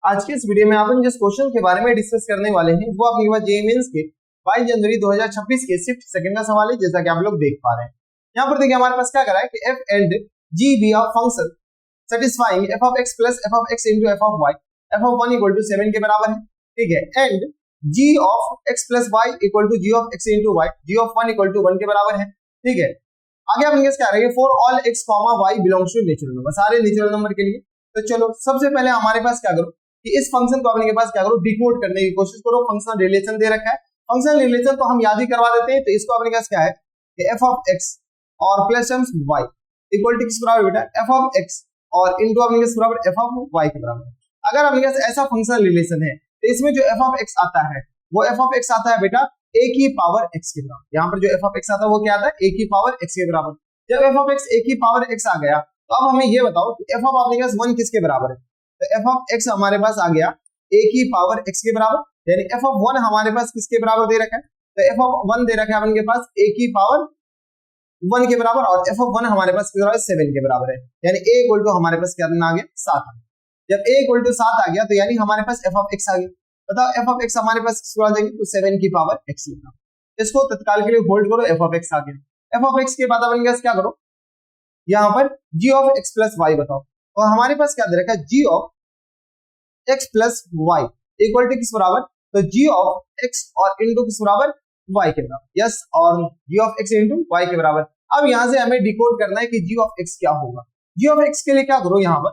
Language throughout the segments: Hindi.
आज के इस वीडियो में अपन जिस क्वेश्चन के बारे में डिस्कस करने वाले हैं वो आपके पास जेईई मेंस के 22 जनवरी 2026 के शिफ्ट सेकंड का सवाल है, जैसा कि आप लोग देख पा रहे हैं। यहाँ पर देखिए हमारे पास क्या करा है कि f and g be a function satisfying f of x plus f of x into f of y f of 1 equal to 7 के बराबर है, ठीक है, and g of x plus y equal to g of x into y g of 1 equal to 1 के बराबर है, ठीक है। आगे आप क्या करेंगे for all x, y belongs to natural number, सारे नेचुरल नंबर के लिए। तो चलो सबसे पहले हमारे पास क्या करो कि इस फंक्शन को अपने के पास क्या करो डिकोड करने की कोशिश करो। फंक्शनल रिलेशन दे रखा है, फंक्शनल रिलेशन तो हम याद ही करवा देते हैं। तो इसको अपने पास क्या है कि f of x और plus terms y equal to किस बराबर बेटा f of x और इनटू अपने के बराबर f of y के बराबर। अगर अपने पास ऐसा फंक्शनल रिलेशन है तो इसमें जो f of x आता है वो f of x आता है बेटा a की पावर x के बराबर। यहाँ पर जो f of x आता है वो क्या आता है a की पावर x के बराबर। जब f of x a की पावर x आ गया तो अब हमें ये बताओ कि f of अपने पास 1 किसके बराबर है। तो f of x हमारे पास आ गया a की पावर x के बराबर, यानी f of 1 हमारे पास किसके बराबर दे रखा है। तो f of 1 दे रखा है अपन के पास a की पावर 1 के बराबर और f of 1 हमारे पास कितना है 7 के बराबर है, यानी a इक्वल टू हमारे पास क्या आ गया 7 आ गया। जब a इक्वल टू 7 आ गया तो यानी हमारे पास f of x आ गया। बताओ f of x हमारे पास किसको आ जाएगी तो 7 की पावर x लिखना। इसको तत्काल के लिए होल्ड करो, f of x आ गया। f of x के बाद अपन क्या करो यहाँ पर g of x plus y बताओ, और हमारे पास क्या दे रखा है g of x plus y equal to किस बराबर तो g of x और इनटू किस बराबर y के बराबर, यस, और g of x into y के बराबर। अब यहां से हमें डिकोड करना है कि g of x क्या होगा। g of x के लिए क्या करो यहाँ पर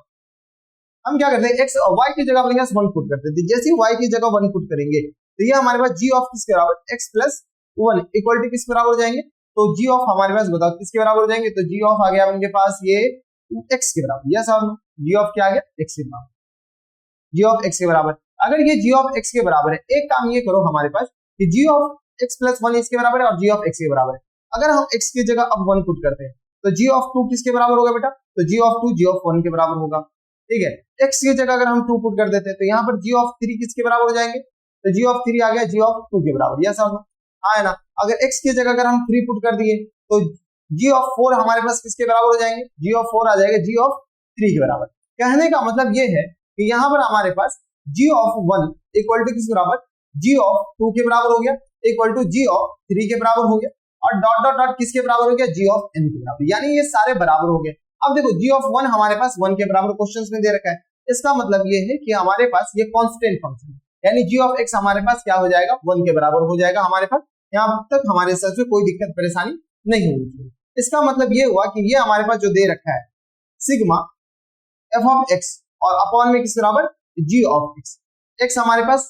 हम क्या करते हैं x और y की जगह अपने 1 पुट करते थे। जैसे ही y की जगह 1 पुट करेंगे तो ये हमारे पास g of किसके बराबर x plus 1 इक्वल टू किस बराबर हो जाएंगे तो g of हमारे पास बताओ किसके बराबर हो जाएंगे तो g of आ गया उनके पास ये x के बराबर, यस, और g of क्या आ गया x के बराबर, g of x के बराबर। अगर ये g of x के बराबर है, एक काम ये करो हमारे पास कि g of x plus 1 इसके बराबर है और g of x के बराबर है। अगर हम x की जगह अब 1 पुट करते हैं तो g of 2 किसके बराबर होगा बेटा तो g of 2 g of 1 के बराबर होगा, ठीक है। x की जगह अगर हम 2 पुट कर देते हैं तो यहाँ पर g of 3 किसके बराबर हो जाएंगे तो g of 3 आ गया g of 2 के बराबर, यस और हाँ है ना। अगर x की जगह अगर हम 3 पुट कर दिए तो g of 4 हमारे पास किसके बराबर हो जाएंगे g of 4 आ जाएगा g of 3 के बराबर। कहने का मतलब ये है कि यहाँ पर हमारे पास g of 1 इक्वल टू किस बराबर g of 2 के बराबर हो गया इक्वल टू g of 3 के बराबर हो गया और डॉट डॉट डॉट किसके बराबर हो गया g of n के बराबर, यानी ये सारे बराबर हो गए। अब देखो g of 1 हमारे पास 1 के बराबर क्वेश्चंस में दे रखा है, इसका मतलब ये है कि हमारे पास ये कांस्टेंट फंक्शन है, यानी g of x हमारे पास क्या हो जाएगा 1 के बराबर हो जाएगा हमारे पास। यहाँ तक हमारे साथ में कोई दिक्कत परेशानी नहीं होनी चाहिए। इसका मतलब ये हुआ कि ये हमारे पास जो दे रखा है सिग्मा f of x और अपॉन में किस बराबर g of x, x हमारे पास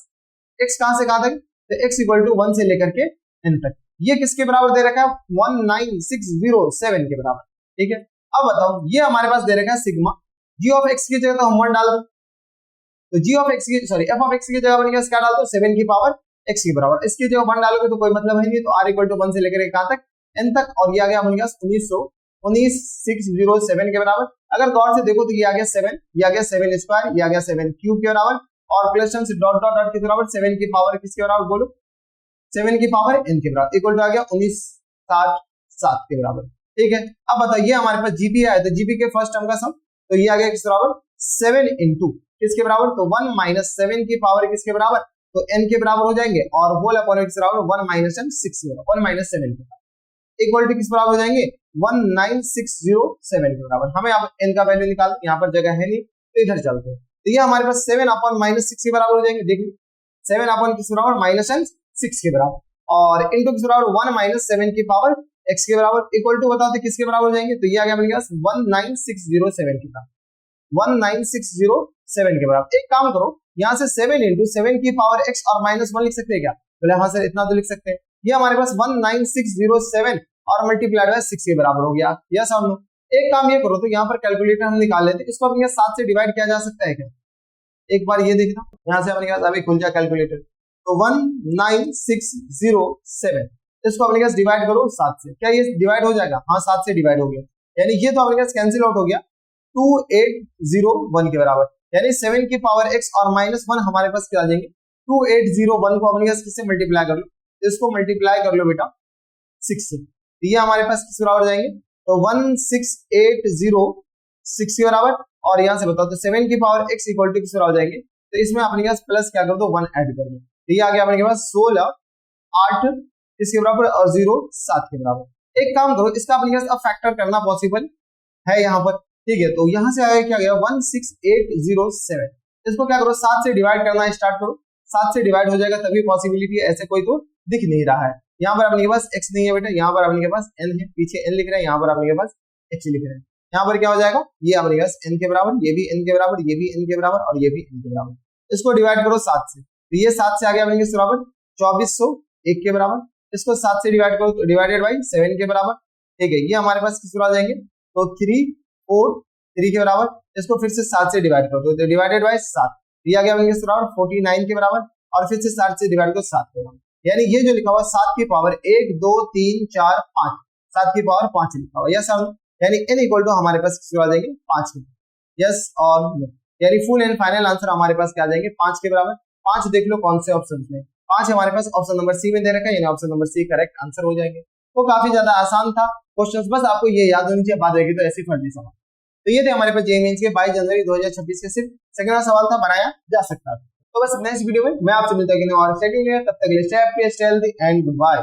x कहां से कहां तक तो x इक्वल टू 1 से लेकर के n तक, ये किसके बराबर दे रखा है 19607 के बराबर, ठीक है। अब बताओ ये हमारे पास दे रखा है सिग्मा g of x की जगह तो हम 1 डाल दो तो g of x की f of x की जगह बन गया क्या डाल दो 7 की पावर x के बराबर, इसकी जगह 1 डालोगे तो कोई मतलब है नहीं, तो r इक्वल टू 1 से लेकर कहां तक n तक, और ये आ गया बन गया 19607 के बराबर। अगर गौर से देखो तो ये आ गया 7, ये आ गया 7 स्क्वायर, ये आ गया 7 क्यूब के बराबर और प्लस टर्म से डॉट डॉट डॉट के बराबर 7 की पावर किसके बराबर बोलो 7 की पावर n के बराबर इक्वल टू आ गया 1967 के बराबर, ठीक है। अब बताइए हमारे पास जीपी आया तो जीपी के फर्स्ट टर्म का सम तो ये आ गया किस बराबर 7 इंटू किसके बराबर तो 1 माइनस 7 की पावर किसके बराबर तो n के बराबर हो जाएंगे और होल अपॉन x बराबर 1 माइनस 6 1 माइनस 7 के बराबर इक्वल टू किस बराबर हो जाएंगे 19607 के बराबर। हमें अब n का वैल्यू निकाल, यहाँ पर जगह है नहीं तो इधर चलते हैं। तो ये हमारे पास 7 अपॉन माइनस 6 के बराबर हो जाएंगे, देखिए 7 अपॉन किस बराबर माइनस 6 के बराबर और इनटू किस बराबर 1 माइनस 7 की पावर x के बराबर इक्वल टू बताओ किसके बराबर हो जाएंगे तो ये आ गया अपने पास 19607 के बराबर 19607 के बराबर। एक काम करो यहाँ से 7 इंटू 7 की पावर x और माइनस 1 लिख सकते हैं क्या, बोले हाँ सर इतना तो लिख सकते हैं। ये हमारे पास 19607 और मल्टीप्लाइड बाय 6 के बराबर हो गया, यस और नो। एक काम ये करो तो यहाँ पर कैलकुलेटर हम निकाल लेते हैं, इसको अपने 7 से डिवाइड किया जा सकता है क्या, एक बार ये देखना यहाँ से अपने पास अभी खुल जाए कैलकुलेटर तो 19607 इसको अपने पास डिवाइड करो 7 से, क्या ये डिवाइड हो जाएगा, हाँ 7 से डिवाइड हो गया, यानी ये तो अपने पास कैंसिल आउट हो गया 2801 के बराबर, यानी 7 की पावर x और माइनस 1 हमारे पास क्या आ जाएंगे 2801 को अपने पास किससे मल्टीप्लाई कर लो, इसको मल्टीप्लाई कर लो बेटा 6 से, तो ये हमारे पास किस बराबर जाएंगे तो 16806 के बराबर और यहाँ से बताओ तो 7 की पावर x इक्वल टू किस बराबर जाएंगे तो इसमें अपने पास प्लस क्या कर दो 1 ऐड कर दो, तो ये आ गया अपने पास 16 8 इसके बराबर और 0 7 के बराबर। एक काम करो, इसका अपने पास अब फैक्टर करना पॉसिबल है यहाँ पर, ठीक है। तो यहाँ से आया क्या गया 16807, इसको क्या करो 7 से डिवाइड करना स्टार्ट करो, 7 से डिवाइड हो जाएगा तभी पॉसिबिलिटी है, ऐसे कोई तो दिख नहीं रहा है। यहाँ पर अपने के पास x नहीं है बेटा, यहाँ पर अपने के पास n है, पीछे n लिख रहे हैं, यहाँ पर अपने के पास h लिख रहे हैं। यहाँ पर क्या हो जाएगा, ये अपने के पास n के बराबर, ये भी n के बराबर, ये भी n के बराबर और ये भी n के बराबर। इसको डिवाइड करो 7 से, तो ये 7 से आ गया अपने के बराबर 2401 के बराबर। इसको 7 से डिवाइड करो तो डिवाइडेड बाई 7 के बराबर, ठीक है। ये हमारे पास किस आ जाएंगे, तो 3 4 3 के बराबर। इसको फिर से 7 से डिवाइड करो तो डिवाइडेड बाई 7, ये आ गया अपने के बराबर 49 के बराबर, और फिर से 7 से डिवाइड करो 7 के बराबर। यानी ये जो लिखा हुआ 7 की पावर 1 2 3 4 5, 7 की पावर 5 लिखा हुआ, यस और यानी n इक्वल टू हमारे पास किस आ जाएंगे 5 के, यस और नो। यानी फुल एंड फाइनल आंसर हमारे पास क्या आ जाएंगे 5 के बराबर। 5 देख लो कौन से ऑप्शन में, 5 हमारे पास ऑप्शन नंबर सी में दे रखा है, यानी option number C correct answer हो जाएंगे। तो काफी ज्यादा आसान था क्वेश्चंस, बस आपको ये याद होनी चाहिए, बात रहेगी तो ऐसी फर्जी सवाल। तो ये थे हमारे पास जेईई मेंस के 22 जनवरी 2026 के सिर्फ सेकंड सवाल था, बनाया जा सकता था। तो बस नेक्स्ट वीडियो में मैं आपसे मिलता हूं और सेकंड ईयर, तब तक के लिए stay happy, stay healthy and good bye.